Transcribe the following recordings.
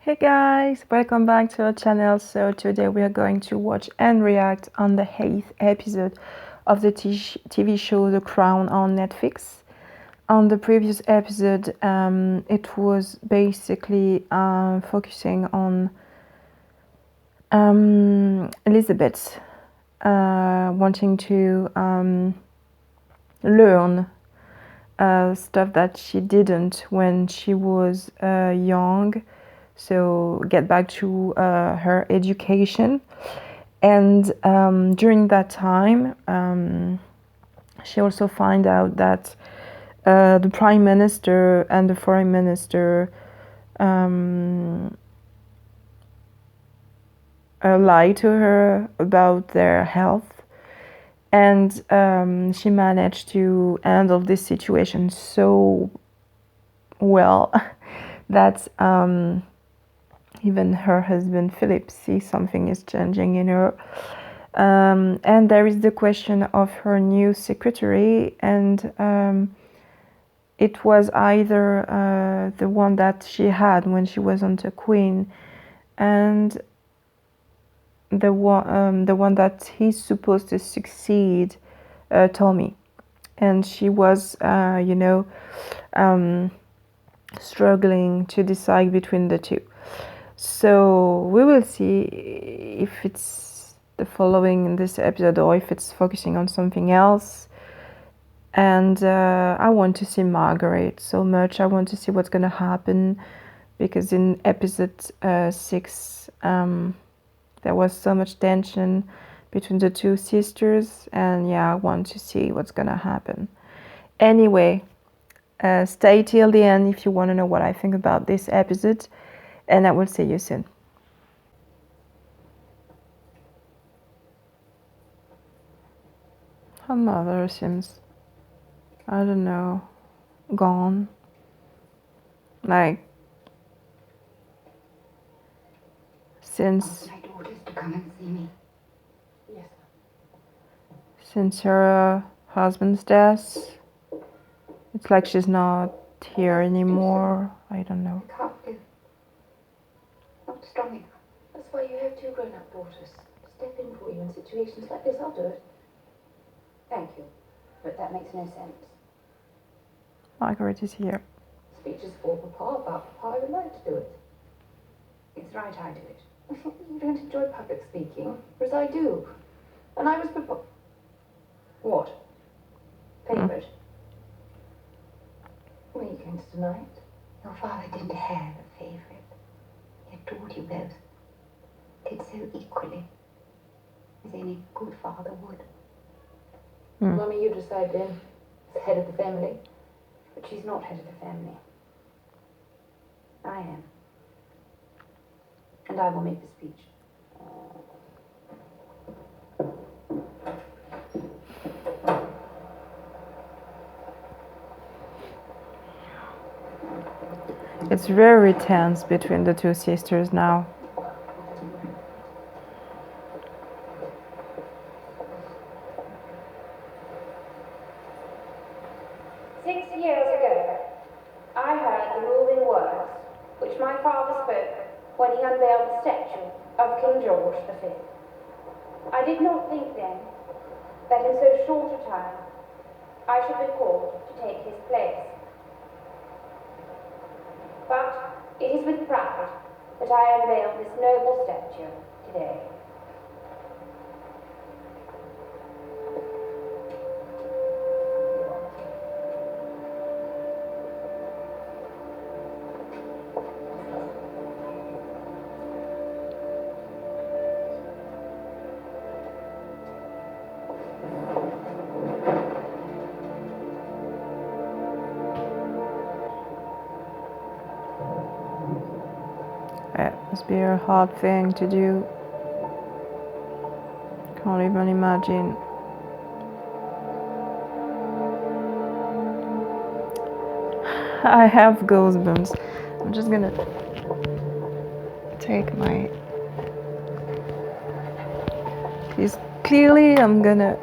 Hey guys, welcome back to our channel. So today we are going to watch and react on the 8th episode of the TV show The Crown on Netflix. On the previous episode, it was basically focusing on Elizabeth wanting to learn stuff that she didn't when she was young. So get back to her education. And during that time, she also find out that the prime minister and the foreign minister lied to her about their health. And she managed to handle this situation so well that even her husband Philip sees something is changing in her. And there is the question of her new secretary, and it was either the one that she had when she wasn't a queen, and the one that he's supposed to succeed, Tommy. And she was, struggling to decide between the two. So we will see if it's the following in this episode or if it's focusing on something else. And I want to see Margaret so much. I want to see what's going to happen, because in episode 6 there was so much tension between the two sisters, and yeah, I want to see what's going to happen. Anyway, stay till the end if you want to know what I think about this episode, and I will see you soon. Her mother seems, I don't know, gone. Like, since my daughters to come and see me. Yes. Since her husband's death, it's like she's not here anymore. I don't know. I can't do. Not strong enough. That's why you have two grown-up daughters. Step in for you in situations like this. I'll do it. Thank you, but that makes no sense. Margaret is here. Speeches for Papa about Papa. I would like to do it. It's right I do it. You don't enjoy public speaking, whereas I do. And I was before. What? Favourite? What are you going to tonight? Your father didn't have a favourite. He adored you both. Did so equally, as any good father would. Mummy, you decide then. As head of the family. But she's not head of the family. I am. And I will make the speech. It's very tense between the two sisters now. Years ago, I heard the moving words which my father spoke when he unveiled the statue of King George V. I did not think then that in so short a time I should be called to take his place. But it is with pride that I unveil this noble statue today. It must be a hard thing to do. Can't even imagine. I have goosebumps. I'm just gonna take my... Because clearly I'm gonna...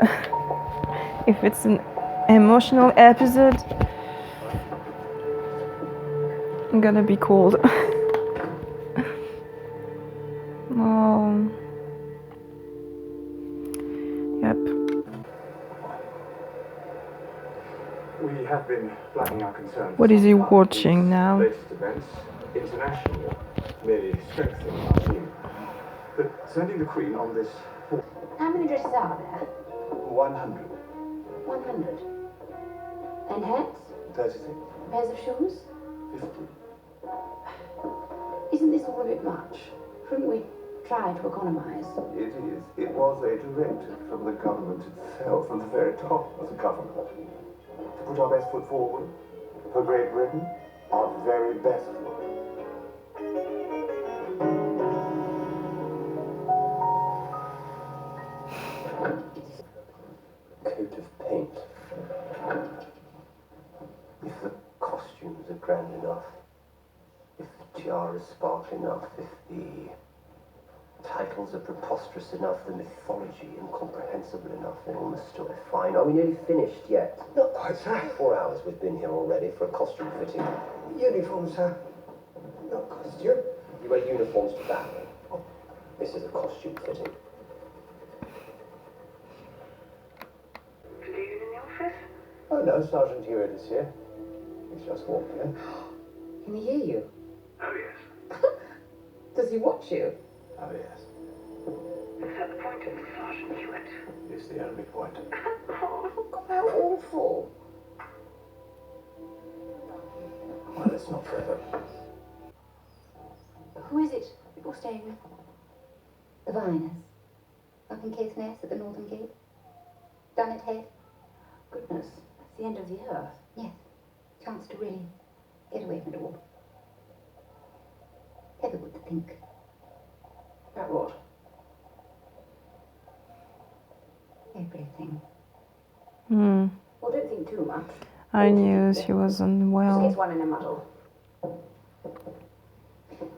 if it's an emotional episode, I'm gonna be cold. Yep. We have been flagging our concerns. What is he watching now? Latest events, international, merely strengthening our team. But sending the Queen on this. How many dresses are there? 100. 100. And hats? 36. Pairs of shoes? 50. Isn't this all a bit much? Shouldn't we try to economise? It is. It was a directive from the government itself, from the very top of the government. To put our best foot forward for Great Britain, our very best foot. Coat of paint. If the costumes are grand enough, if the tiara's sparkling enough, if the titles are preposterous enough, the mythology incomprehensible enough, then all must still be fine. Are we nearly finished yet? Not quite, sir. 4 hours we've been here already for a costume fitting. Uniform, sir. Not costume. You wear uniforms to battle. Oh, this is a costume fitting. Today in the office? Oh no, Sergeant Hewitt is here. He's just walked in. Can he hear you? Oh, yes. Does he watch you? Oh, yes. Is that the point of Sergeant Hewitt? It's the only point. God, how awful. Well, it's not forever. Who is it you're staying with? The Viners. Up in Caithness at the Northern Gate. Done at Head. Goodness, it's the end of the earth. Yes. Chance to really get away from it all. Heather would think. About what? Everything. Hmm. Well, don't think too much. I knew she was Just unwell. gets one in a muddle.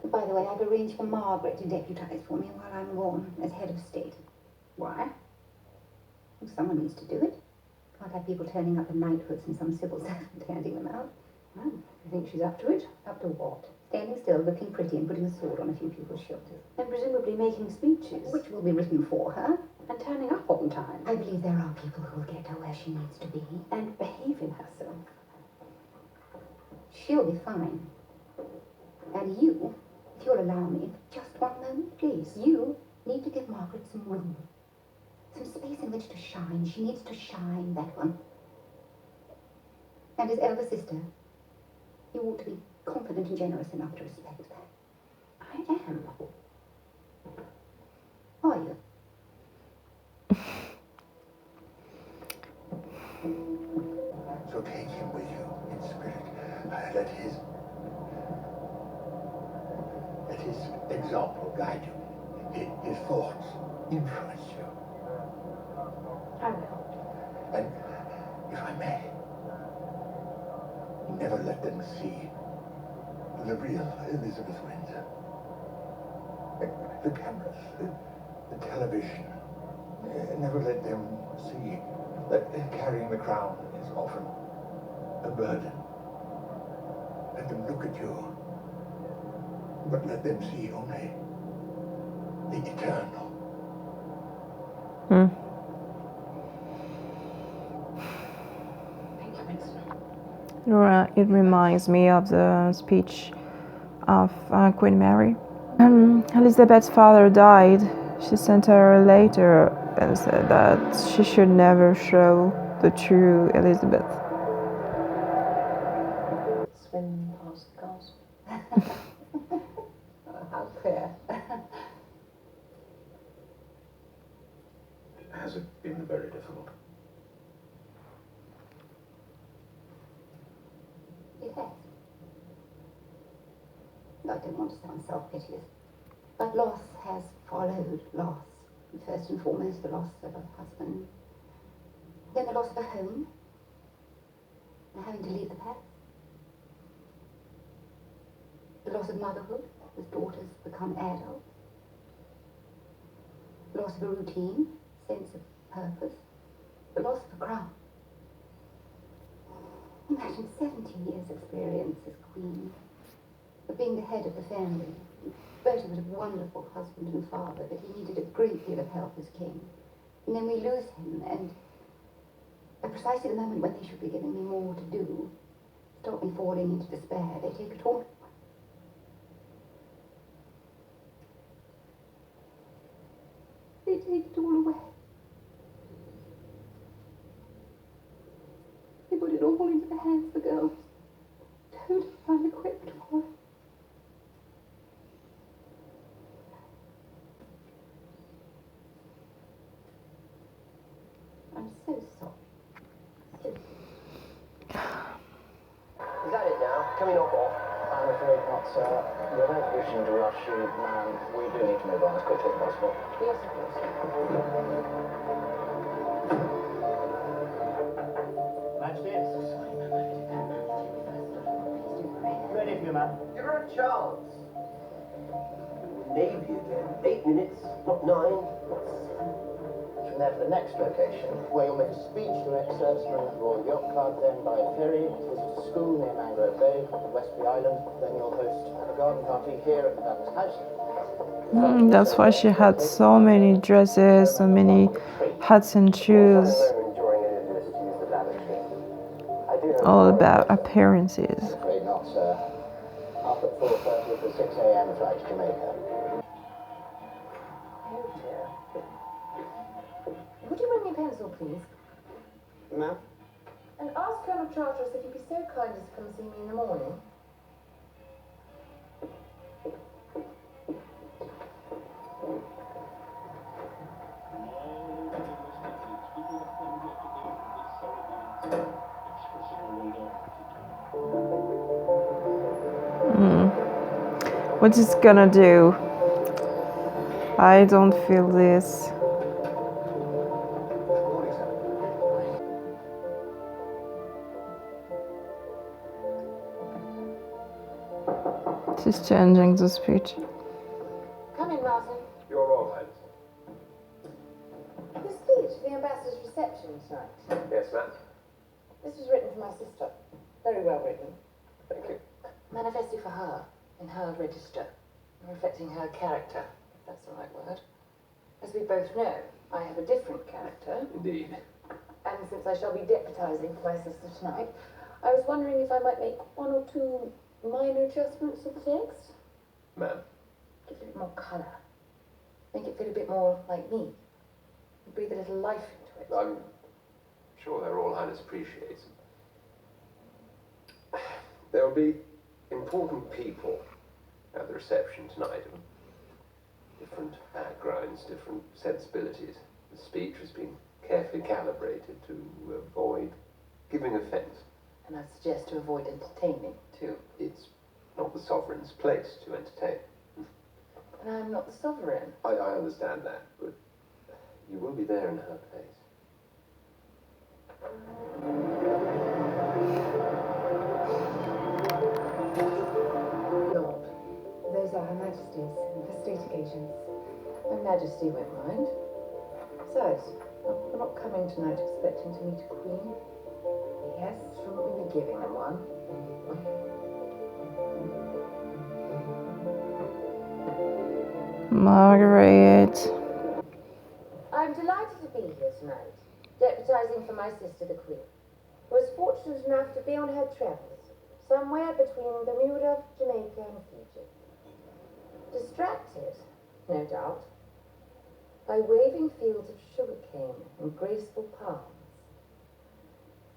By the way, I've arranged for Margaret to deputise for me while I'm gone as head of state. Why? Well, someone needs to do it. Can't have people turning up in knighthoods and some civil servant handing them out. Well, you think she's up to it? Up to what? Standing still, looking pretty, and putting a sword on a few people's shoulders. And presumably making speeches. Which will be written for her. And turning up on time. I believe there are people who will get her where she needs to be. And behaving herself. She'll be fine. And you, if you'll allow me, just one moment, please. You need to give Margaret some room. Some space in which to shine. She needs to shine, that one. And as elder sister, you ought to be confident and generous enough to respect that. I am. Are you? So take him with you in spirit. Let his example guide you. His thoughts influence you. I will. And if I may, never let them see the real Elizabeth Windsor. The cameras, the television. Never let them see that carrying the crown is often a burden. Let them look at you, but let them see only the eternal. Hmm. Thank you, Winston. It reminds me of the speech of Queen Mary. Elizabeth's father died. She sent her a letter and said that she should never show the true Elizabeth. Swim past the castle. How queer. Has it been very difficult? It has. I don't want to sound self-piteous, but loss has followed loss. First and foremost, the loss of a husband, then the loss of a home, and having to leave the past. The loss of motherhood, as daughters become adults. The loss of a routine, sense of purpose. The loss of a crown. Imagine 70 years' experience as queen, of being the head of the family. Bertie was a wonderful husband and father, but he needed a great deal of help as king. And then we lose him, and at precisely the moment when they should be giving me more to do, stop me falling into despair, they take it all. They take it all away. They put it all into the hands of the girls, totally unequipped for it. I'm so sorry. Is that it now? Can we knock off? I'm afraid not, sir. We're not wishing to rush you, ma'am. We do need to move on as quickly as possible. Yes, of course. Majesty, ready for you, ma'am. Give her a chance. Navy again. 8 minutes, not 9, not 7. From there for the next location, where you'll make a speech to ex-servicemen at the Royal Yacht Club, then by ferry, visit a school near Mangrove Bay, on Westby Island, then you'll host a garden party here at the Governor's house. That's why she had so many dresses, so many hats and shoes, all about appearances. I'm afraid not, sir. Up at 4:30 for 6 a.m. flight to Jamaica. Oh dear. Would you bring me a pencil, please? Ma'am? And ask Colonel Charteris if he'd be so kind as to come see me in the morning. What is it gonna do? I don't feel this. She's changing the speech. Come in, Martin. Your Royal Highness. The speech for the ambassador's reception tonight. Yes, ma'am. This was written for my sister. Very well written. Thank you. Manifesto for her, in her register, reflecting her character, if that's the right word. As we both know, I have a different character, Indeed. and since I shall be deputising for my sister tonight, I was wondering if I might make one or two minor adjustments to the text. Ma'am. Give it a bit more colour. Make it feel a bit more like me. Breathe a little life into it. I'm sure their Royal Highness appreciates. There will be important people at the reception tonight. Different backgrounds, different sensibilities. The speech has been carefully calibrated to avoid giving offence. And I suggest to avoid entertaining, too. It's not the sovereign's place to entertain. And I'm not the sovereign. I understand that, but you will be there in her place. Lord, those are Her Majesty's for state occasions. Her Majesty won't mind. Besides, we're not coming tonight expecting to meet a queen. Yes, shouldn't we be giving them one? Margaret. I'm delighted to be here tonight, deputising for my sister the Queen, who was fortunate enough to be on her travels, somewhere between Bermuda, Jamaica and Fiji. Distracted, no doubt, by waving fields of sugarcane and graceful palms,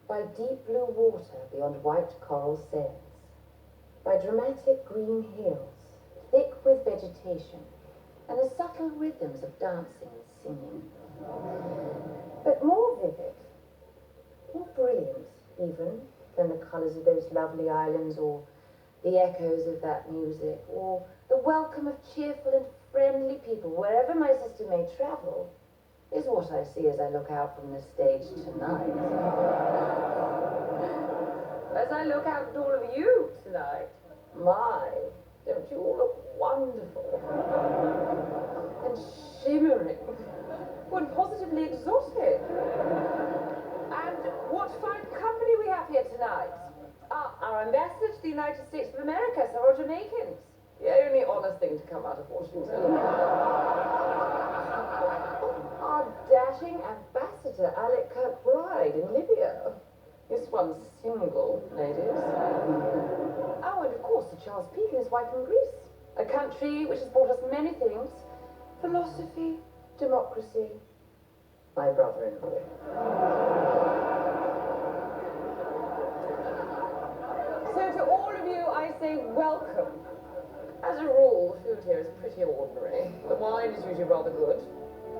by deep blue water beyond white coral sands, by dramatic green hills, thick with vegetation, and the subtle rhythms of dancing and singing. But more vivid, more brilliant even, than the colours of those lovely islands, or the echoes of that music, or the welcome of cheerful and friendly people wherever my sister may travel, is what I see as I look out from the stage tonight. As I look out at all of you tonight, my, don't you all look wonderful? And shimmering. And positively exotic. And what fine company we have here tonight. Our ambassador to the United States of America, Sir Roger Makins. The only honest thing to come out of Washington. Our dashing ambassador Alec Kirkbride in Libya. This one's single, ladies. Oh, and of course, Sir Charles Peake and his wife in Greece. A country which has brought us many things. Philosophy, democracy, my brother-in-law. So to all of you, I say welcome. As a rule, the food here is pretty ordinary. The wine is usually rather good,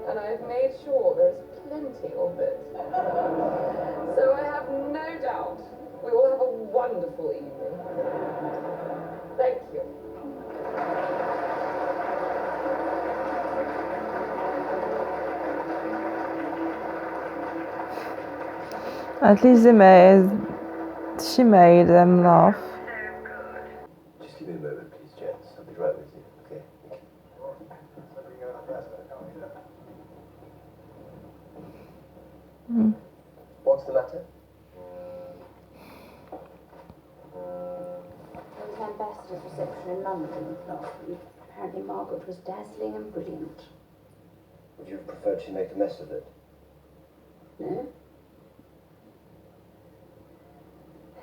and I've made sure there is plenty of it. So I have no doubt we will have a wonderful evening. Thank you. At least she made them laugh. Just give me a moment, please, gents. I'll be right with you, okay? What's the matter? There was an ambassador's reception in London last week. Apparently Margaret was dazzling and brilliant. Would you have preferred she make a mess of it? No?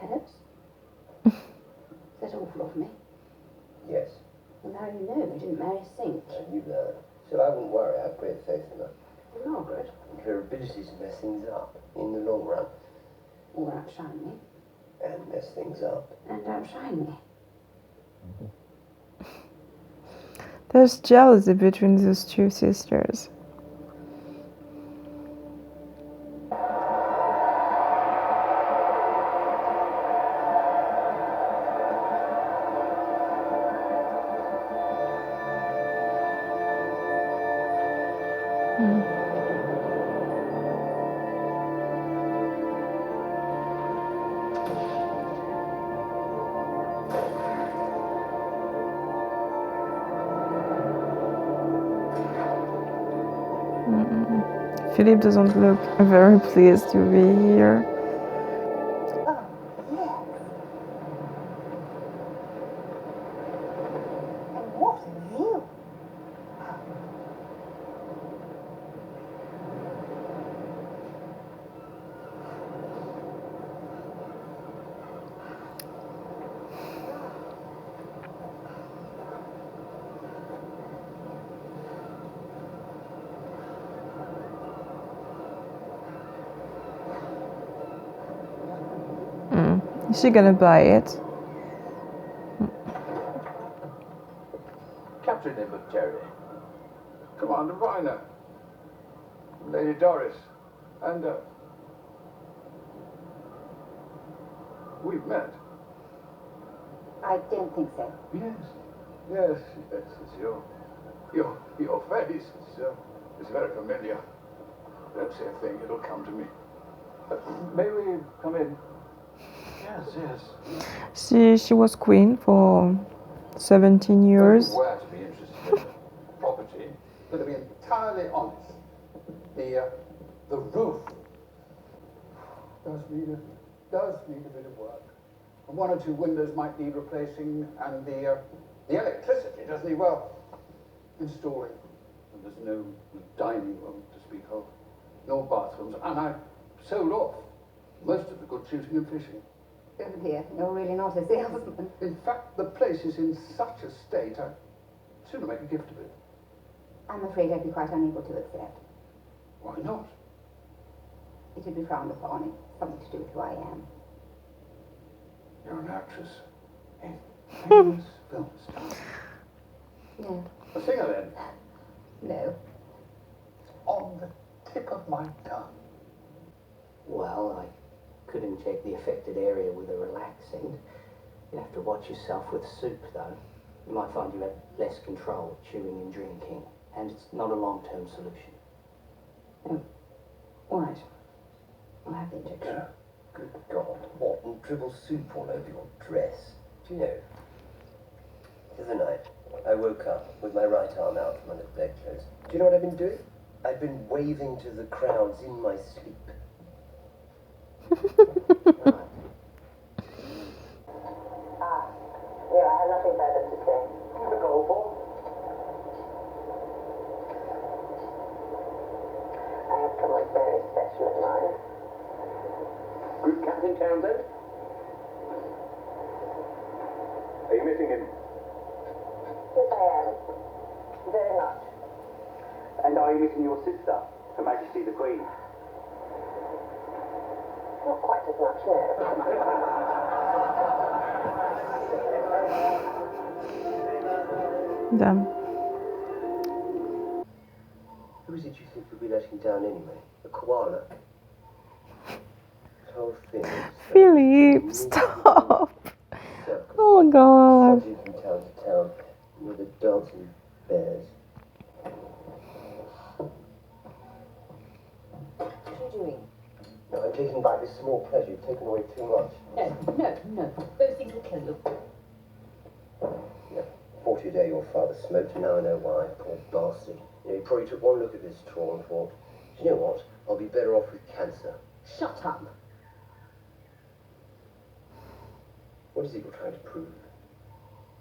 Perhaps? Is that awful of me? Yes. Well, now you know we didn't marry a saint. I knew that. Still, I wouldn't worry. I have great faith in her. And Margaret Her ability to mess things up in the long run. will outshine me. And mess things up. And outshine me. There's jealousy between those two sisters. Philip doesn't look very pleased to be here. Oh, yes. And what a view! Is she gonna buy it? Captain Inwood, Jerry. Commander Viner. Lady Doris. And, we've met. I don't think so. Yes, it's your face. It's very familiar. Don't say a thing, it'll come to me. May we come in? Yes. She was queen for 17 years. If you were to be interested in the property, but to be entirely honest, the roof does need a bit of work. And one or two windows might need replacing, and the electricity does need, well, installing. And there's no dining room to speak of, no bathrooms, and I sold off most of the good shooting and fishing. Oh dear, you're really not a salesman. In fact, the place is in such a state, I'd sooner make a gift of it. I'm afraid I'd be quite unable to accept. Why not? It would be frowned upon. It's something to do with who I am. You're an actress. A famous film star. No. A singer, then? No. On the tip of my tongue. Well, I could inject the affected area with a relaxant. You'd have to watch yourself with soup, though. You might find you have less control chewing and drinking, and it's not a long-term solution. Oh. All right. I'll have the injection. Good God, what? And dribble soup all over your dress. Do you know, the other night, I woke up with my right arm out from under the bedclothes. Do you know what I've been doing? I've been waving to the crowds in my sleep. Yeah, I have nothing further to say. The goal I have come very special of mine. Group Captain Townsend? Are you missing him? Yes, I am. Very much. And are you missing your sister, Her Majesty the Queen? Not quite as much, no. Damn. Who is it you think you'll be letting down anyway? A koala? The whole thing is... Philip, stop! Oh my god. Trudging from town to town with the dogs and bears. What are you doing? No, I'm taking back this small pleasure. You've taken away too much. No. Those things will kill you. Yeah, 40 a day your father smoked, and now I know why. Poor bastard. You know, he probably took one look at this straw and thought, do you know what? I'll be better off with cancer. Shut up. What is it you're trying to prove?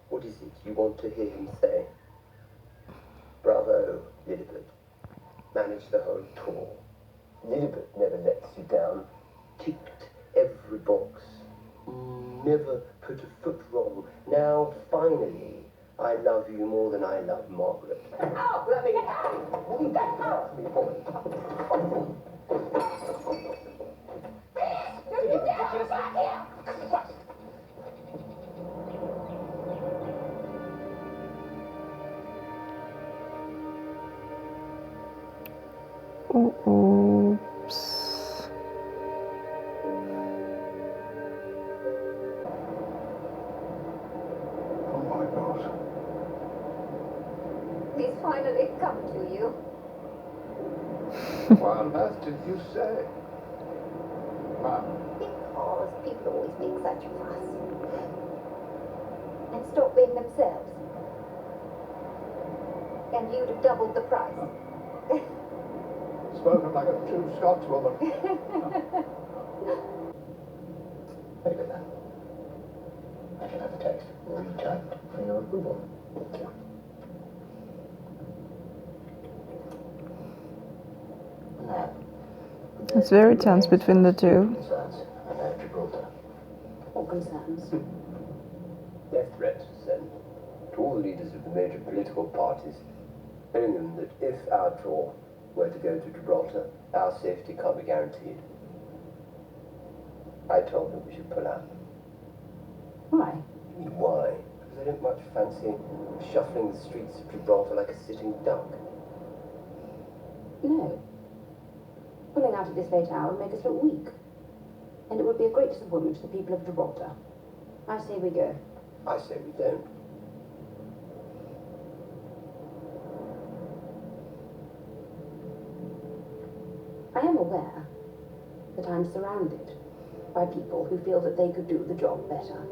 What is it you want to hear him say? Bravo, Lillibert. Managed the whole tour. Lillibert never lets you down. Ticked every box. Never put a foot wrong. Now, finally, I love you more than I love Margaret. Oh, let me Me, woman. Oops. Oh my God. He's finally come to you. What on earth did you say? Ma'am, Because people always make such a fuss. And stop being themselves. And you'd have doubled the price. spoken like a true Scotswoman. Very good, then. I shall have the text retyped for your approval. Thank you. Now, It's very tense between the two. concerns about Gibraltar. What concerns? Death threats sent to all the leaders of the major political parties, telling them that if our tour were to go to Gibraltar, our safety can't be guaranteed. I told them we should pull out. Why? Why? Because I don't much fancy shuffling the streets of Gibraltar like a sitting duck. No. Pulling out at this late hour would make us look weak. And it would be a great disappointment to the people of Gibraltar. I say we go. I say we don't. I am aware that I'm surrounded by people who feel that they could do the job better.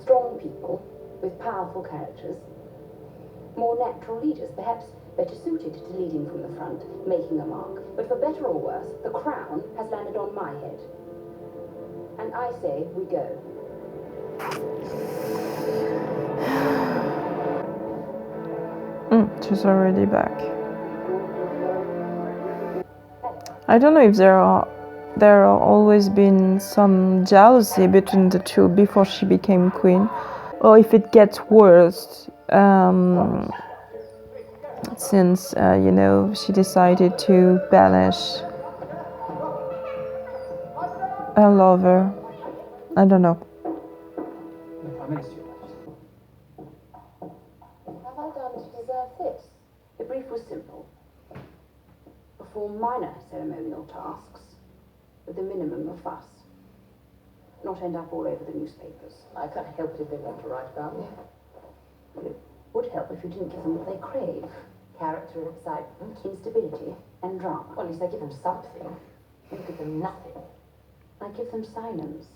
Strong people with powerful characters, more natural leaders, perhaps better suited to leading from the front, making a mark. But for better or worse, the crown has landed on my head. And I say we go. She's already back. I don't know if there are always been some jealousy between the two before she became queen, or if it gets worse since she decided to banish her lover. I don't know. Have I done to deserve this? The brief was simple. Perform minor ceremonial tasks with a minimum of fuss. Not end up all over the newspapers. I can't help it if they want to write about me. Well, it would help if you didn't give them what they crave. Character and excitement, instability and drama. Well, at least I give them something. You give them nothing. I give them silence.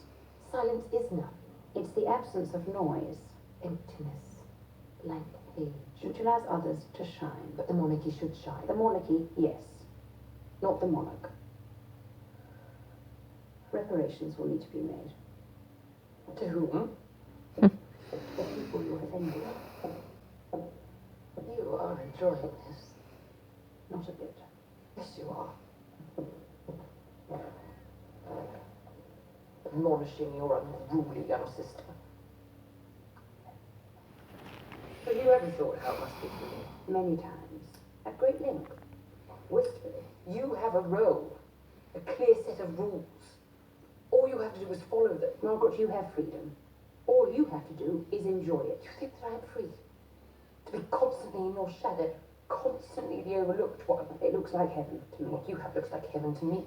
Silence is nothing. It's the absence of noise. Emptiness. Blank page. Which allows others to shine. But the monarchy should shine. The monarchy, yes. Not the monarch. Reparations will need to be made. To whom? The people you offended. You are enjoying this. Not a bit. admonishing your unruly young sister. Have you ever thought how it must be for you? Many times, at great length. Wistfully, you have a role, a clear set of rules. All you have to do is follow them. Margaret, you have freedom. All you have to do is enjoy it. You think that I am free? To be constantly in your shadow, constantly the overlooked one. It looks like heaven to me. What you have looks like heaven to me.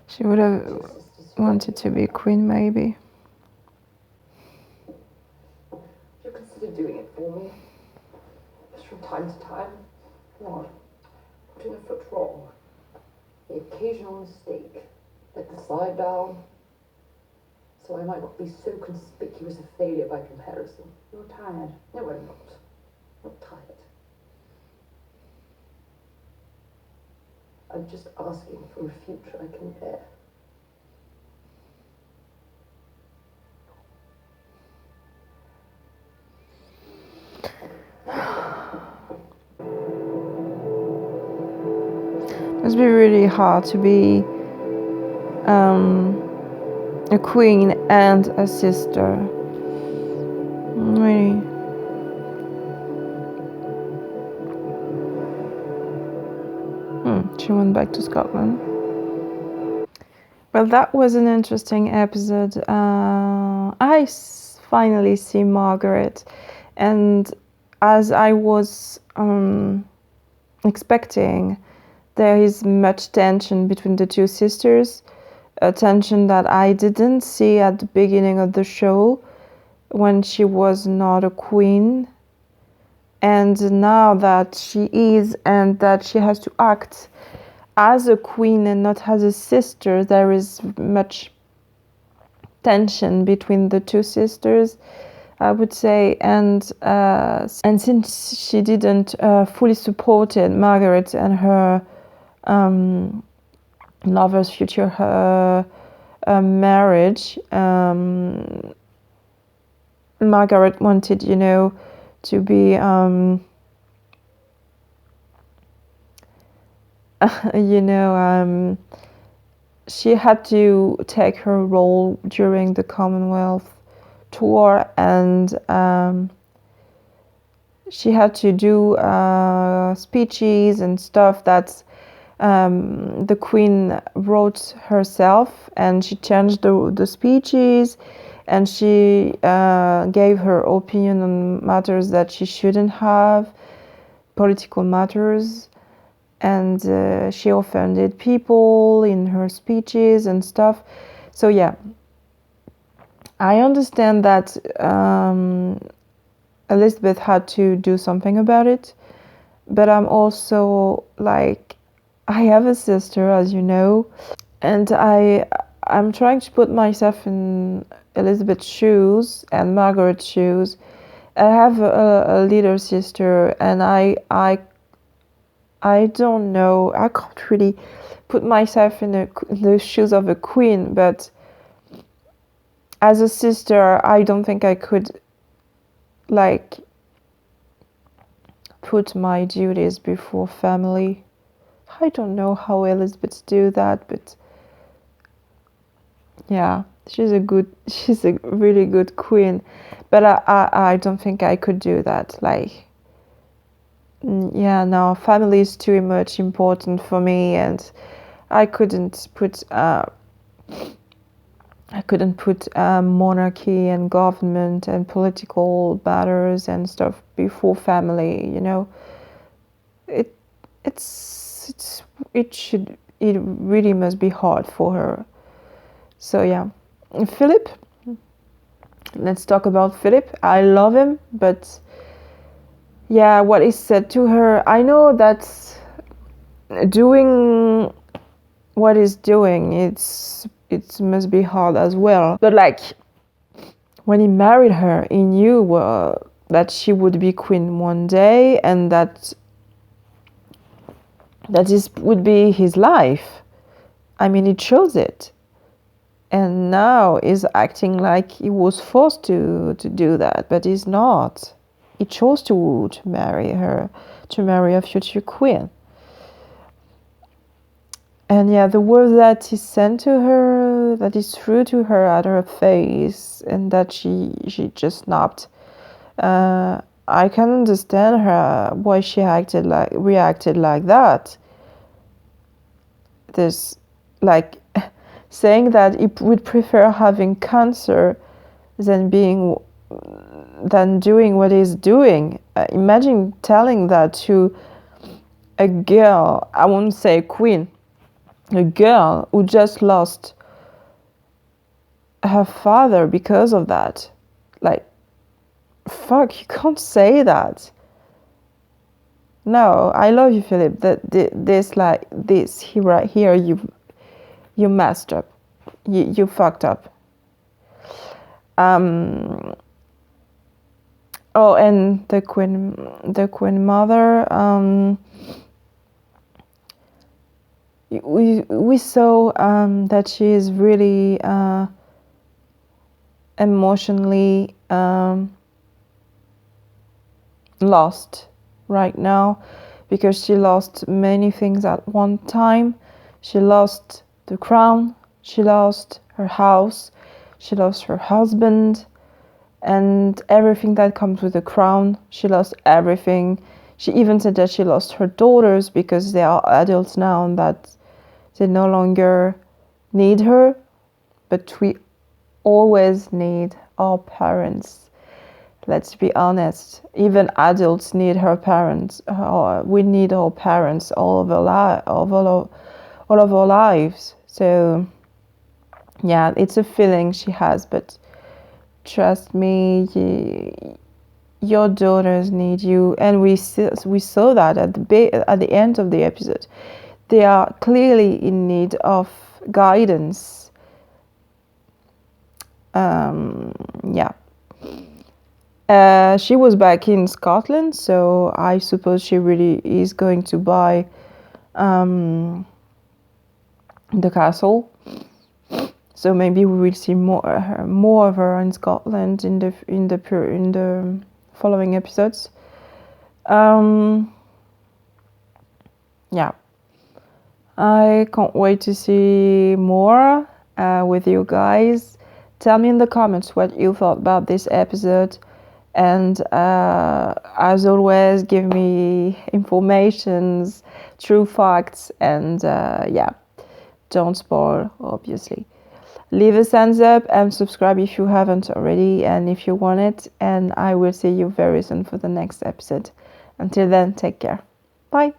She would have wanted to be queen, maybe. You consider doing it for me? Just from time to time? What? Putting a foot wrong. The occasional mistake. Let the slide down. So I might not be so conspicuous a failure by comparison. You're tired. No, I'm not. I'm not tired. I'm just asking for a future I can bear. Must be really hard to be a queen and a sister. Really. She went back to Scotland. Well, that was an interesting episode. I finally see Margaret, and as I was expecting, there is much tension between the two sisters, a tension that I didn't see at the beginning of the show when she was not a queen. And now that she is, and that she has to act as a queen and not as a sister, there is much tension between the two sisters, I would say. And since she didn't fully supported Margaret and her lover's future marriage, Margaret wanted, to be she had to take her role during the Commonwealth tour, and she had to do speeches and stuff that the Queen wrote herself, and she changed the speeches, and she gave her opinion on matters that she shouldn't have, political matters. And she offended people in her speeches and stuff. So yeah, I understand that Elizabeth had to do something about it, but I'm also like, I have a sister, as you know, and I'm trying to put myself in Elizabeth's shoes and Margaret's shoes. I have a little sister, and I don't know, I can't really put myself in the shoes of a queen, but as a sister, I don't think I could, like, put my duties before family. I don't know how Elizabeth do that, but yeah, she's a really good queen, but I don't think I could do that, like. Yeah, no, family is too much important for me, and I couldn't put monarchy and government and political matters and stuff before family. It really must be hard for her. So yeah, Philip. Let's talk about Philip. I love him, but. Yeah, what is said to her, I know that doing what he's doing, it must be hard as well. But like, when he married her, he knew that she would be queen one day, and that this would be his life. I mean, he chose it. And now he's acting like he was forced to do that, but he's not. he chose to marry her, to marry a future queen. And yeah, the words that he sent to her, that he threw to her at her face, and that she just snapped. I can understand her why she reacted like that. There's like saying that he would prefer having cancer than doing what he's doing. Imagine telling that to a girl, I won't say a queen, a girl who just lost her father because of that. Like, fuck, you can't say that. No, I love you, Philip. This right here, you messed up. You fucked up. Oh, and the queen mother. We saw that she is really emotionally lost right now, because she lost many things at one time. She lost the crown, she lost her house, she lost her husband, and everything that comes with the crown. She lost everything. She even said that she lost her daughters because they are adults now and that they no longer need her. But we always need our parents. Let's be honest. Even adults need her parents. We need our parents all of our lives. So yeah, it's a feeling she has, but trust me, your daughters need you, and we saw that at the end of the episode. They are clearly in need of guidance. Yeah. She was back in Scotland, so I suppose she really is going to buy the castle. So maybe we will see more of her in Scotland in the following episodes. Yeah, I can't wait to see more with you guys. Tell me in the comments what you thought about this episode, and as always, give me informations, true facts, and yeah, don't spoil, obviously. Leave a thumbs up and subscribe if you haven't already and if you want it, and I will see you very soon for the next episode. Until then, take care. Bye.